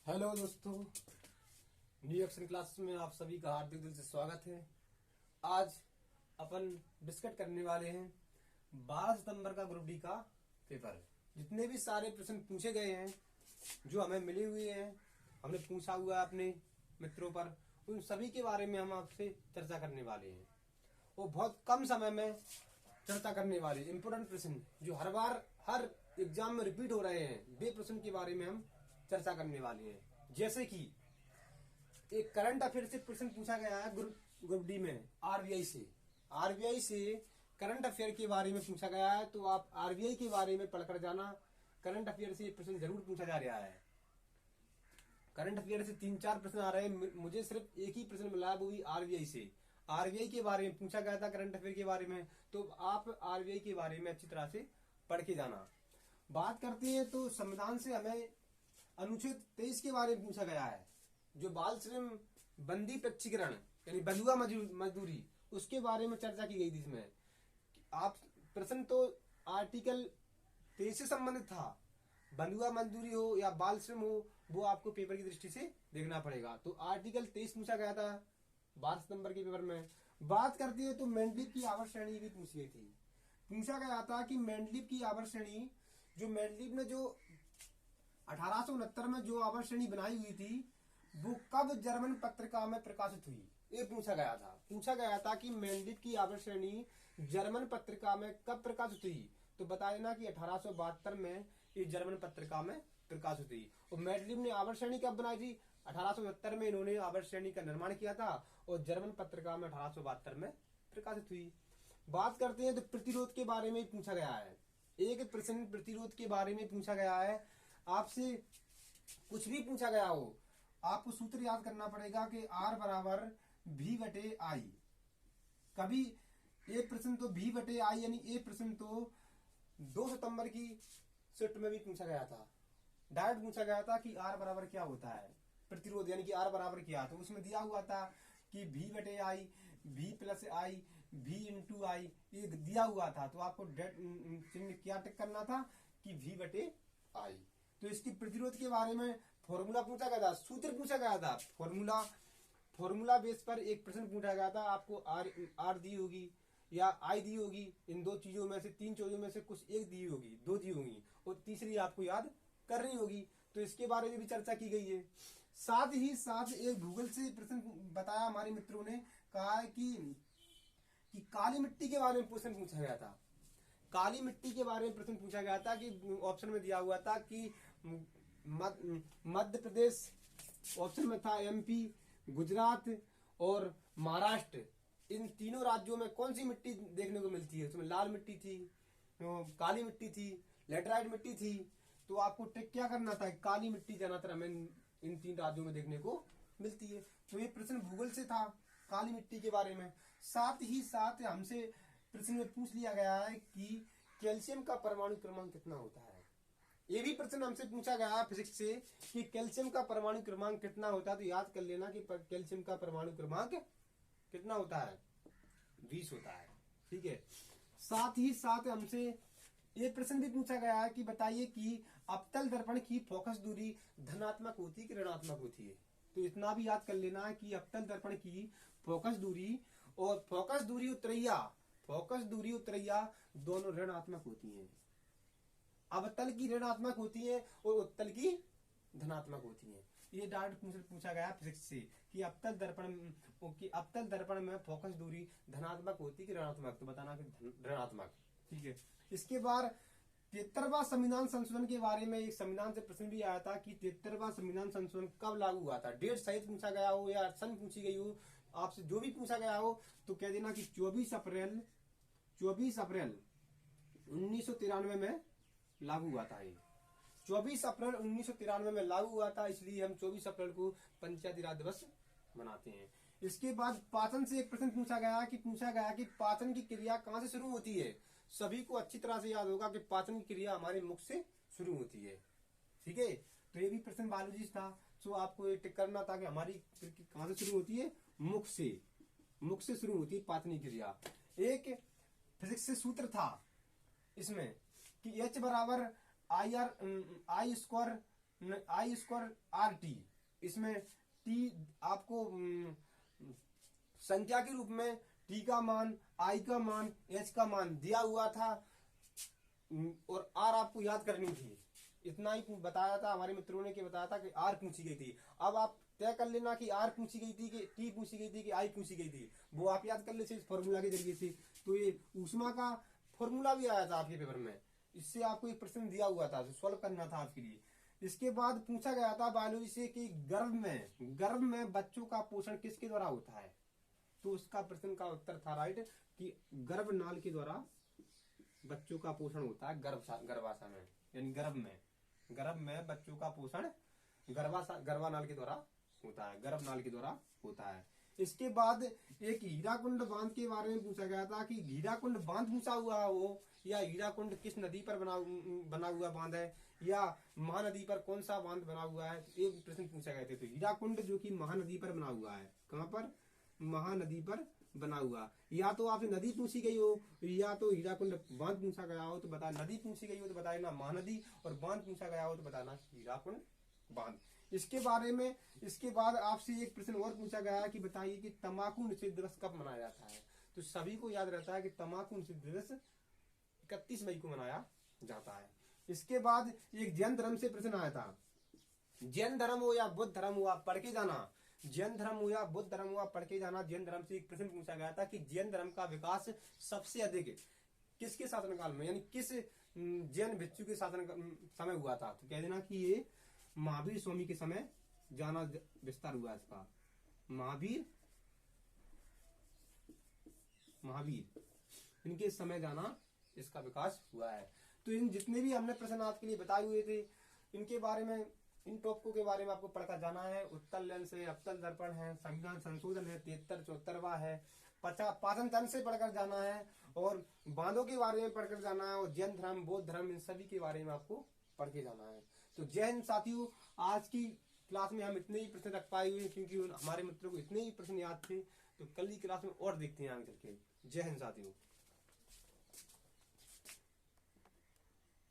Hello दोस्तों, new action classes में आप सभी का हार्दिक दिल से स्वागत है। आज अपन डिस्कस करने वाले हैं 12 सितंबर का ग्रुप डी का पेपर। जितने भी सारे प्रश्न पूछे गए हैं, जो हमें मिले हुए हैं, हमने पूछा हुआ है अपने मित्रों पर, उन सभी के बारे में हम आपसे चर्चा करने वाले हैं। वो बहुत कम समय में चर्चा करने वाले इम्पोर्टेंट प्रश्न जो हर बार हर एग्जाम में रिपीट हो रहे हैं, वे प्रश्न के बारे में हम चर्चा करने वाले हैं। जैसे कि एक करंट अफेयर से प्रश्न पूछा गया है ग्रुप डी में आरबीआई से करंट अफेयर के बारे में पूछा गया है। तो आप आरबीआई के बारे में पढ़कर जाना। करंट अफेयर से प्रश्न जरूर पूछा जा रहा है। करंट अफेयर से 3-4 प्रश्न आ रहे हैं, मुझे सिर्फ एक ही प्रश्न मिला है, वो भी आरबीआई से। आरबीआई के बारे में पूछा गया था करंट अफेयर के बारे में, तो आप आरबीआई के बारे में अच्छी तरह से पढ़ के जाना। बात करते हैं तो संविधान से हमें अनुच्छेद 23 के बारे में पूछा गया है, जो बाल श्रम बंदी प्रक्षीकरण यानी बंधुआ मजदूरी, उसके बारे में चर्चा की गई थी। इसमें आप प्रश्न तो आर्टिकल 23 से संबंधित था। बंधुआ मजदूरी हो या बाल श्रम हो, वो आपको पेपर की दृष्टि से देखना पड़ेगा। तो आर्टिकल 23 पूछा गया था 12 सितंबर के पेपर में। बात करती है तो मैंडलिप की आवर्त श्रेणी भी पूछी गई थी। पूछा गया था कि मैंडलिप की आवर्त श्रेणी, जो मैंडलिप ने जो 1869 में जो आवर्त श्रेणी बनाई हुई थी, वो कब जर्मन पत्रिका में प्रकाशित हुई, ये पूछा गया था। पूछा गया था कि मैंडलिप की आवर्त श्रेणी जर्मन पत्रिका में कब प्रकाशित हुई, तो बता देना कि 1872 में ये जर्मन पत्रिका में प्रकाशित हुई। और मैंडलिप ने आवर्त श्रेणी कब बनाई थी? 1870 में इन्होंने आवर्त श्रेणी का निर्माण किया था और जर्मन पत्रिका में 1872 में प्रकाशित हुई। बात करते हैं तो प्रतिरोध के बारे में पूछा गया है। एक प्रश्न प्रतिरोध के बारे में पूछा गया है। आपसे कुछ भी पूछा गया हो, आपको सूत्र याद करना पड़ेगा कि R बराबर V बटे आई। कभी एक प्रश्न तो V बटे आई, यानी एक प्रश्न तो 2 सितंबर की शिफ्ट में भी पूछा गया था। डायरेक्ट पूछा गया था कि R बराबर क्या होता है, प्रतिरोध यानी कि R बराबर क्या। तो उसमें दिया हुआ था कि V बटे आई, V प्लस आई, V इंटू आई, ये दिया हुआ था। तो आपको चिन्ह क्या टिक करना था कि V बटे आई। तो इसकी प्रतिरोध के बारे में फॉर्मूला पूछा गया था, सूत्र पूछा गया था। फॉर्मूला बेस पर एक प्रश्न पूछा गया था। आपको आर दी होगी या आई दी होगी, इन दो चीजों में से, 3 चीजों में से कुछ एक दी होगी, 2 दी होंगी, और तीसरी आपको याद करनी होगी। तो इसके बारे में भी चर्चा की गई है। साथ ही साथ एक गूगल से प्रश्न बताया हमारे मित्रों ने, कहा है कि काली मिट्टी के बारे में प्रश्न पूछा गया था। काली मिट्टी के बारे में प्रश्न पूछा गया था कि ऑप्शन में दिया हुआ था कि मध्य प्रदेश, ऑप्शन में था MP, गुजरात और महाराष्ट्र। इन तीनों राज्यों में कौन सी मिट्टी देखने को मिलती है? उसमें लाल मिट्टी थी, काली मिट्टी थी, लेटराइट मिट्टी थी। तो आपको टिक क्या करना था? काली मिट्टी ज्यादातर हमें इन 3 राज्यों में देखने को मिलती है। तो ये प्रश्न भूगोल से था, काली मिट्टी के बारे में। साथ ही साथ हमसे प्रश्न में पूछ लिया गया है कि कैल्शियम का परमाणु क्रमांक कितना होता है। ये भी प्रश्न हमसे पूछा गया है फिजिक्स से कि कैल्शियम का परमाणु क्रमांक कितना होता है। तो याद कर लेना कि कैल्शियम का परमाणु क्रमांक कितना होता है? 20 होता है। ठीक है। साथ ही साथ हमसे ये प्रश्न भी पूछा गया है कि बताइए कि अवतल दर्पण की फोकस दूरी धनात्मक होती है कि ऋणात्मक होती है। तो इतना भी याद कर लेना है कि अवतल दर्पण की फोकस दूरी और फोकस दूरी उत्तरैया दोनों ऋणात्मक होती हैं। अवतल की ऋणात्मक होती है और उत्तल की धनात्मक होती है। ये डायरेक्ट पूछा गया फिजिक्स से कि अवतल दर्पण में फोकस दूरी धनात्मक होती कि ऋणात्मक। तो बताना कि ऋणात्मक। ठीक है। इसके बाद 73वां संविधान संशोधन के बारे में एक संविधान से प्रश्न भी आया था कि 73वां संविधान संशोधन कब लागू हुआ था। डेट सहित पूछा गया हो या सन पूछी गई हो, आपसे जो भी पूछा गया हो तो कह देना कि 24 अप्रैल 1993 में लागू हुआ था। ये 24 अप्रैल 1993 में लागू हुआ था, इसलिए हम 24 अप्रैल को पंचायती राज दिवस मनाते हैं। इसके बाद पाचन से एक प्रश्न पूछा गया कि पाचन की क्रिया कहां से शुरू होती है। सभी को अच्छी तरह से याद होगा कि पाचन की क्रिया हमारे मुख से शुरू होती है। ठीक है। तो ये भी प्रश्न बायोलॉजी था। सो आपको ये टिक करना था कि हमारी कहां से शुरू होती है? मुख से शुरू होती है पाचन क्रिया। एक फिजिक्स से सूत्र था इसमें कि H बराबर आई स्क्वायर आई स्क्वायर आर टी। इसमें टी आपको संख्या के रूप में टी का मान, आई का मान, एच का मान दिया हुआ था और आर आपको याद करनी थी। इतना ही बताया था हमारे मित्रों ने कि बताया था कि आर पूछी गई थी। अब आप तय कर लेना कि आर पूछी गई थी कि टी पूछी गई थी कि आई पूछी गई थी, वो आप याद कर लेते इस फॉर्मूला के जरिए से। तो ये ऊष्मा का फॉर्मूला भी आया था आपके पेपर में, इससे आपको एक प्रश्न दिया हुआ था, सॉल्व करना था आपके लिए। इसके बाद पूछा गया था बायोलॉजी से कि गर्भ में बच्चों का पोषण किसके द्वारा होता है। तो उसका प्रश्न का उत्तर था राइट कि गर्भनाल के द्वारा बच्चों का पोषण होता है। गर्भाशय में यानी गर्भ में बच्चों का पोषण गर्भानाल के द्वारा होता है, गर्भनाल के द्वारा होता है। इसके बाद एक हीराकुंड बांध के बारे में पूछा गया था कि हीराकुंड बांध पूछा हुआ हो या हीराकुंड किस नदी पर बना हुआ बांध है या महानदी पर कौन सा बांध बना हुआ है, एक प्रश्न पूछा गया था। तो हीराकुंड जो कि महानदी पर बना हुआ है, कहाँ पर, महानदी पर बना हुआ। या तो आपसे नदी पूछी गई हो या तो हीराकुंड बांध पूछा गया हो तो बता, नदी पूछी गई हो तो बताना महानदी और बांध पूछा गया हो तो बताना हीराकुंड बांध। इसके बारे में इसके बाद आपसे एक प्रश्न और पूछा गया है कि बताइए कि तंबाकू निषेध दिवस कब मनाया जाता है। तो सभी को याद रहता है कि तंबाकू निषेध दिवस 31 मई को मनाया जाता है। इसके बाद एक जैन धर्म से प्रश्न आया था, जैन धर्म हो या बुद्ध धर्म हो आप पढ़ के जाना, जैन धर्म हो या बुद्ध धर्म हो आप पढ़ के जाना। जैन धर्म से एक प्रश्न पूछा गया था कि जैन धर्म का विकास सबसे अधिक किसके शासनकाल में, यानी किस जैन भिक्षु के शासन समय हुआ था। तो कह देना कि ये महावीर स्वामी के समय जाना विस्तार हुआ इसका, महावीर इनके समय जाना इसका विकास हुआ है। तो इन जितने भी हमने प्रश्न आज के लिए बताए हुए थे इनके बारे में, इन टॉपिकों के बारे में आपको पढ़कर जाना है। उत्तर लेंस है, अवतल दर्पण है, संविधान संशोधन है, 73-74 है, पाचन तंत्र से पढ़कर जाना है और बांधों के बारे में पढ़कर जाना है और जैन धर्म, बौद्ध धर्म, इन सभी के बारे में आपको पढ़ के जाना है। तो जय हिंद साथियों, आज की क्लास में हम इतने ही प्रश्न रख पाए हुए क्योंकि हमारे मित्रों को इतने ही प्रश्न याद थे। तो कल की क्लास में और देखते हैं आगे चल के। जय हिंद साथियों।